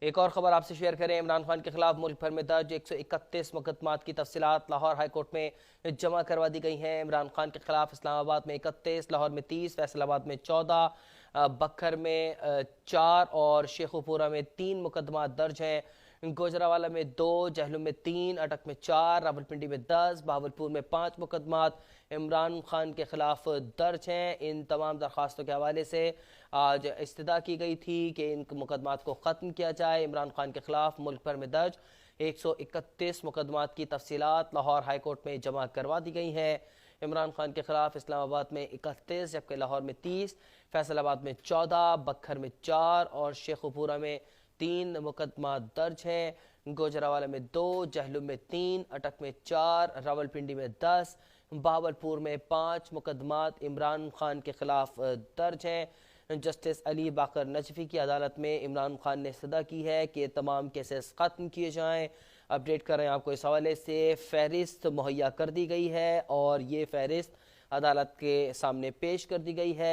ایک اور خبر آپ سے شیئر کریں۔ عمران خان کے خلاف ملک بھر میں درج 131 مقدمات کی تفصیلات لاہور ہائی کورٹ میں جمع کروا دی گئی ہیں۔ عمران خان کے خلاف اسلام آباد میں 31، لاہور میں 30، فیصل آباد میں 14، بکھر میں 4 اور شیخو پورہ میں 3 مقدمات درج ہیں۔ گوجرانوالہ میں 2، جہلم میں 3، اٹک میں 4، راولپنڈی میں 10، بہاولپور میں 5 مقدمات عمران خان کے خلاف درج ہیں۔ ان تمام درخواستوں کے حوالے سے آج استدعا کی گئی تھی کہ ان مقدمات کو ختم کیا جائے۔ عمران خان کے خلاف ملک بھر میں درج 131 مقدمات کی تفصیلات لاہور ہائی کورٹ میں جمع کروا دی گئی ہیں۔ عمران خان کے خلاف اسلام آباد میں 31، جبکہ لاہور میں 30، فیصل آباد میں 14، بکھر میں 4 اور شیخو پورہ میں 3 مقدمات درج ہیں۔ گوجرانوالہ میں 2، جہلم میں 3، اٹک میں 4، راولپنڈی میں 10، بہاولپور میں 5 مقدمات عمران خان کے خلاف درج ہیں۔ جسٹس علی باقر نجفی کی عدالت میں عمران خان نے استدعا کی ہے کہ تمام کیسز ختم کیے جائیں۔ اپڈیٹ کر رہے ہیں آپ کو، اس حوالے سے فہرست مہیا کر دی گئی ہے اور یہ فہرست عدالت کے سامنے پیش کر دی گئی ہے۔